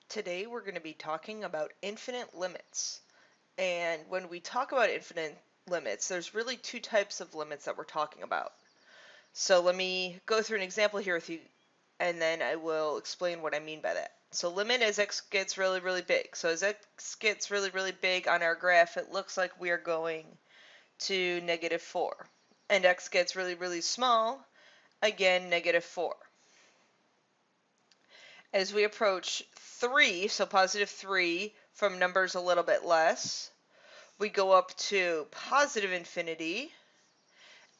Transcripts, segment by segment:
Today we're going to be talking about infinite limits. And when we talk about infinite limits, there's really two types of limits that we're talking about. So let me go through an example here with you, and then I will explain what I mean by that. So limit as x gets really, really big. So as x gets really, really big on our graph, it looks like we are going to -4. And x gets really, really small, again, -4. As we approach 3, so +3 from numbers a little bit less, we go up to positive infinity.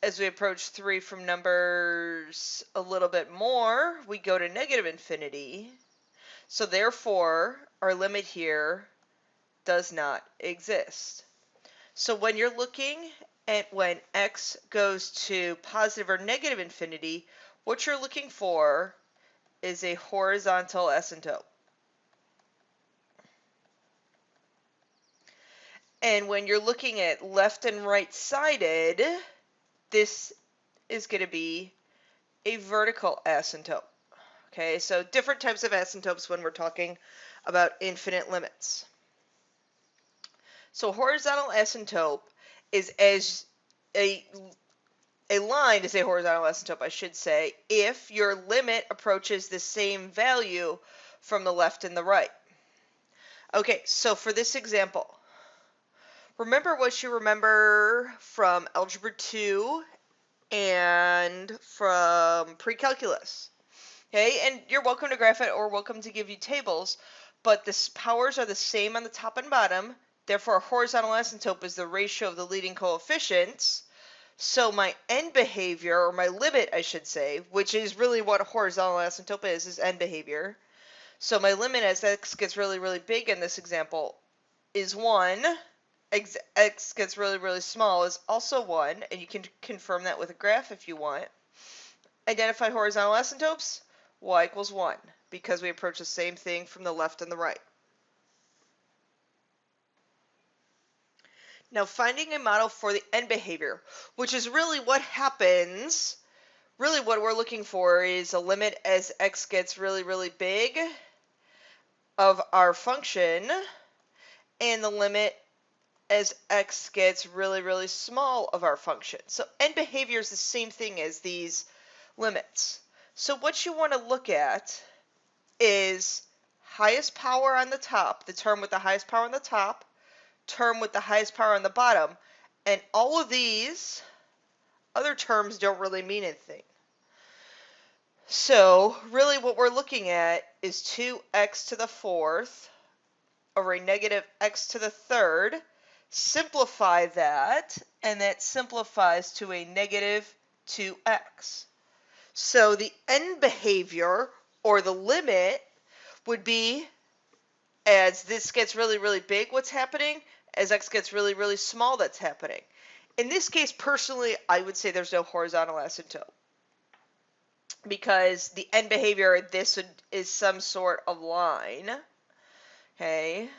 As we approach 3 from numbers a little bit more, we go to negative infinity. So therefore, our limit here does not exist. So when you're looking at when x goes to positive or negative infinity, what you're looking for is a horizontal asymptote. And when you're looking at left and right sided, this is going to be a vertical asymptote. Okay, so different types of asymptotes when we're talking about infinite limits. So horizontal asymptote is as a line is a horizontal asymptote, I should say, if your limit approaches the same value from the left and the right. Okay, so for this example, remember what you remember from Algebra 2 and from pre-calculus. Okay, and you're welcome to graph it or welcome to give you tables, but the powers are the same on the top and bottom. Therefore, a horizontal asymptote is the ratio of the leading coefficients. So my end behavior, or my limit, I should say, which is really what a horizontal asymptote is end behavior. So my limit as x gets really, really big in this example is 1. X gets really, really small is also 1, and you can confirm that with a graph if you want. Identify horizontal asymptotes, y equals 1, because we approach the same thing from the left and the right. Now finding a model for the end behavior, which is really what happens, really what we're looking for is a limit as x gets really, really big of our function, and the limit as x gets really, really small of our function. So end behavior is the same thing as these limits. So what you want to look at is highest power on the top, the term with the highest power on the top, term with the highest power on the bottom, and all of these other terms don't really mean anything. So really what we're looking at is 2x to the fourth over a negative x to the third. Simplify that, and that simplifies to a negative 2x. So the end behavior, or the limit, would be as this gets really, really big, what's happening? As x gets really, really small, that's happening. In this case, personally, I would say there's no horizontal asymptote, because the end behavior, this is some sort of line. Okay.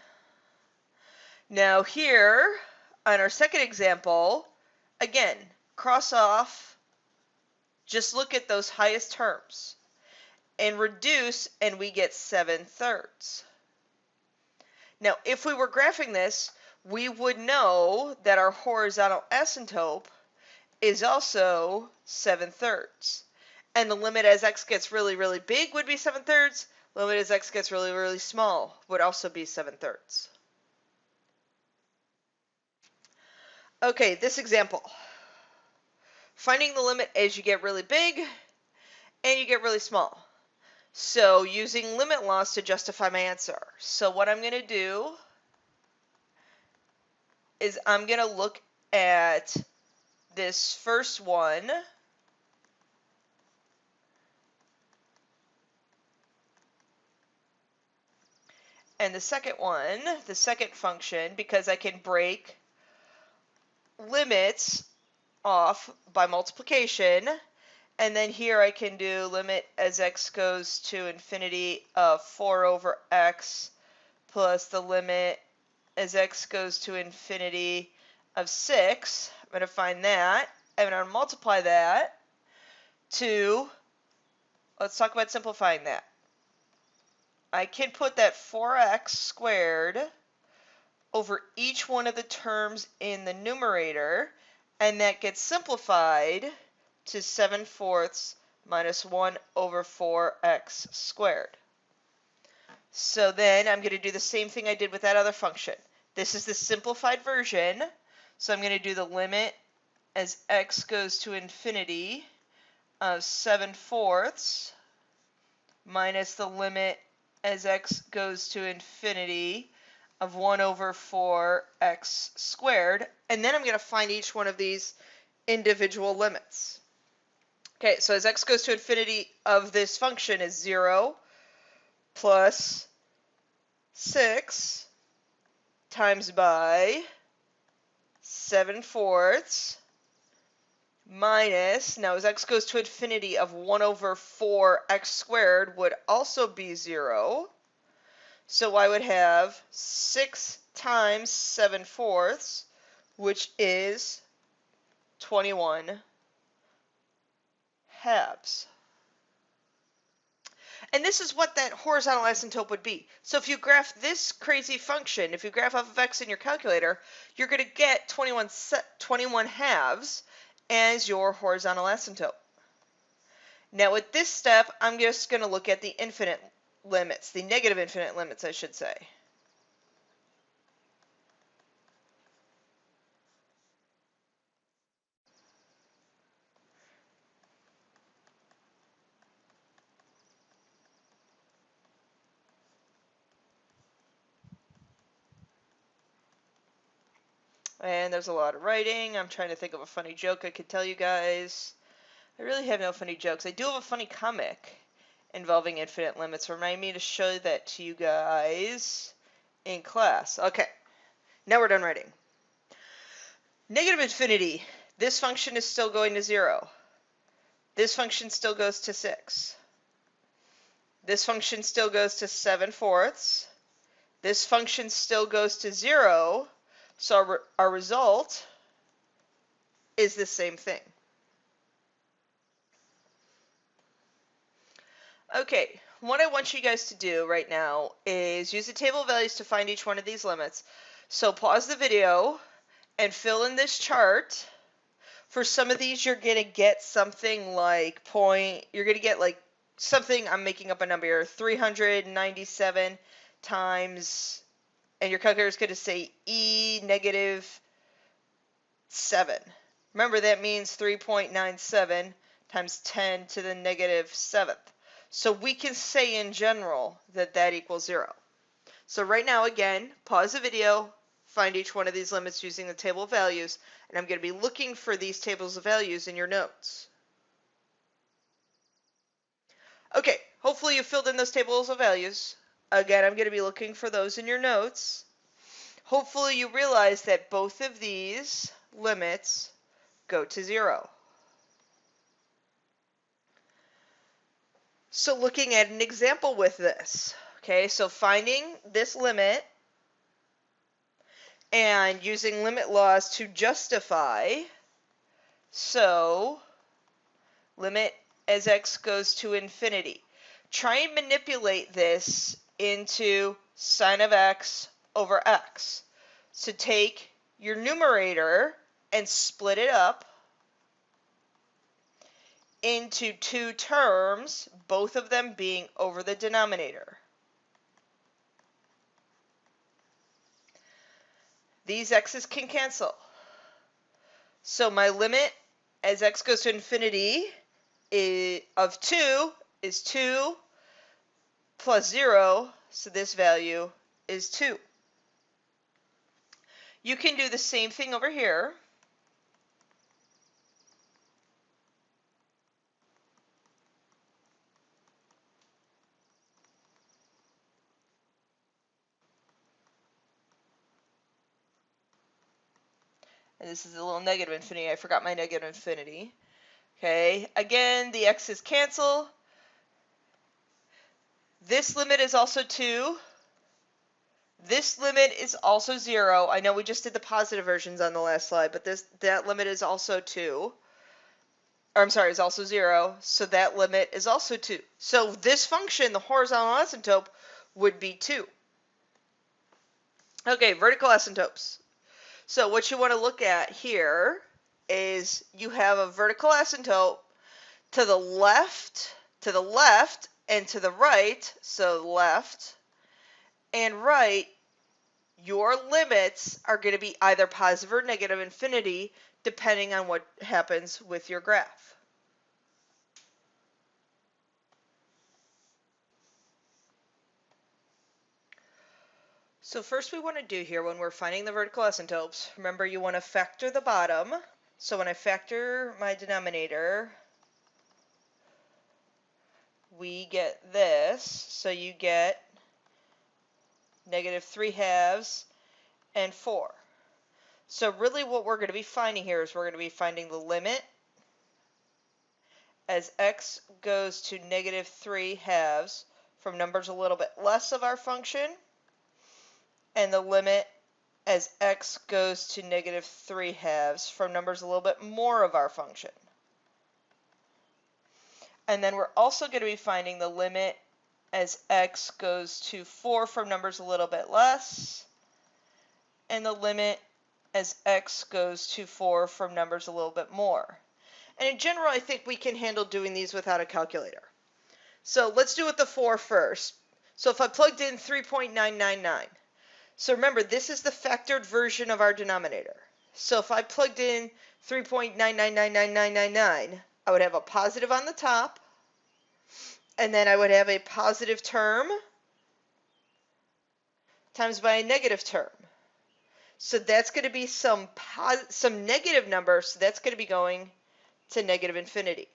Now here, on our second example, again, cross off, just look at those highest terms, and reduce, and we get 7/3. Now, if we were graphing this, we would know that our horizontal asymptote is also 7/3. And the limit as x gets really, really big would be 7/3. Limit as x gets really, really small would also be 7/3. Okay, this example. Finding the limit as you get really big and you get really small. So using limit laws to justify my answer. So what I'm going to do is I'm going to look at this first one. And the second one, the second function, because I can break limits off by multiplication. And then here I can do limit as x goes to infinity of 4 over x plus the limit as x goes to infinity of 6. I'm going to find that. I'm going to multiply that to, let's talk about simplifying that. I can put that 4x squared over each one of the terms in the numerator, and that gets simplified to 7/4 minus 1 over 4x squared. So then I'm going to do the same thing I did with that other function. This is the simplified version, so I'm going to do the limit as x goes to infinity of 7/4 minus the limit as x goes to infinity of 1 over 4x squared, and then I'm going to find each one of these individual limits. Okay, so as x goes to infinity of this function is 0 plus 6 times by 7/4 minus, now as x goes to infinity of 1 over 4x squared would also be 0. So I would have 6 times 7/4, which is 21 halves. And this is what that horizontal asymptote would be. So if you graph this crazy function, if you graph f of x in your calculator, you're going to get 21 halves as your horizontal asymptote. Now with this step, I'm just going to look at the infinite limits, the negative infinite limits, I should say. And there's a lot of writing. I'm trying to think of a funny joke I could tell you guys. I really have no funny jokes. I do have a funny comic involving infinite limits. Remind me to show that to you guys in class. Okay, now we're done writing. Negative infinity. This function is still going to 0. This function still goes to 6. This function still goes to 7/4. This function still goes to 0. So our result is the same thing. Okay, what I want you guys to do right now is use the table of values to find each one of these limits. So pause the video and fill in this chart. For some of these, you're going to get something like you're going to get like something, I'm making up a number here, 397 times, and your calculator is going to say e negative 7. Remember, that means 3.97 times 10 to the negative 7th. So we can say in general that that equals 0. So right now, again, pause the video, find each one of these limits using the table of values, and I'm going to be looking for these tables of values in your notes. Okay, hopefully you filled in those tables of values. Again, I'm going to be looking for those in your notes. Hopefully you realize that both of these limits go to 0. So looking at an example with this, okay, so finding this limit and using limit laws to justify, so limit as x goes to infinity. Try and manipulate this into sine of x over x. So take your numerator and split it up into two terms, both of them being over the denominator. These x's can cancel. So my limit as x goes to infinity of 2 is 2 plus 0, so this value is 2. You can do the same thing over here. And this is a little negative infinity. I forgot my negative infinity. Okay, again, the x's cancel. This limit is also 2. This limit is also 0. I know we just did the positive versions on the last slide, but that limit is also 2. Or I'm sorry, is also 0. So that limit is also 2. So this function, the horizontal asymptote, would be 2. Okay, vertical asymptotes. So what you want to look at here is you have a vertical asymptote to the left, and to the right, so left and right, your limits are going to be either positive or negative infinity, depending on what happens with your graph. So first we want to do here when we're finding the vertical asymptotes, remember you want to factor the bottom. So when I factor my denominator, we get this. So you get negative 3/2 and 4. So really what we're going to be finding here is we're going to be finding the limit as x goes to negative 3/2 from numbers a little bit less of our function, and the limit as x goes to negative 3/2 from numbers a little bit more of our function. And then we're also going to be finding the limit as x goes to 4 from numbers a little bit less, and the limit as x goes to 4 from numbers a little bit more. And in general, I think we can handle doing these without a calculator. So let's do with the 4 first. So if I plugged in 3.999, so remember, this is the factored version of our denominator. So if I plugged in 3.9999999, I would have a positive on the top, and then I would have a positive term times by a negative term. So that's going to be some negative number, so that's going to be going to negative infinity.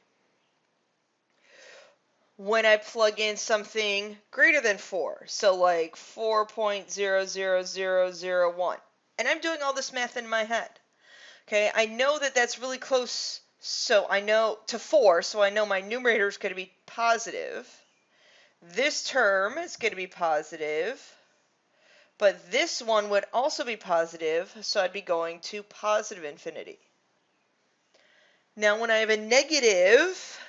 When I plug in something greater than 4, so like 4.00001, and I'm doing all this math in my head. Okay, I know that that's really close, so I know to 4, so I know my numerator is going to be positive. This term is going to be positive, but this one would also be positive, so I'd be going to positive infinity. Now when I have a negative,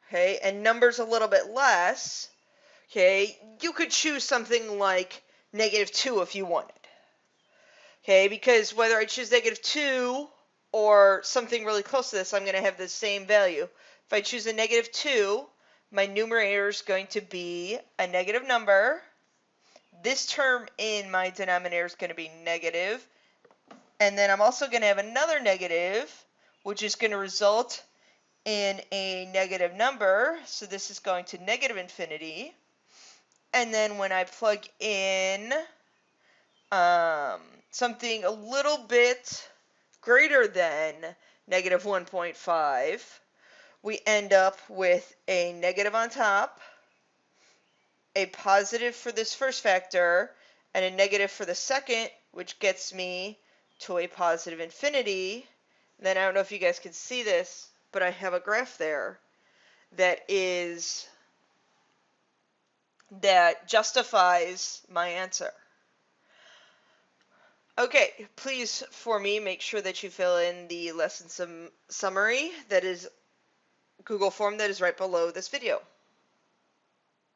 okay, and numbers a little bit less, okay, you could choose something like negative 2 if you wanted. Okay, because whether I choose negative 2 or something really close to this, I'm going to have the same value. If I choose a negative 2, my numerator is going to be a negative number. This term in my denominator is going to be negative. And then I'm also going to have another negative, which is going to result in a negative number. So this is going to negative infinity. And then when I plug in something a little bit greater than negative 1.5, we end up with a negative on top, a positive for this first factor, and a negative for the second, which gets me to a positive infinity. And then I don't know if you guys can see this, but I have a graph there that justifies my answer. Okay, please, for me, make sure that you fill in the lesson summary that is Google form that is right below this video.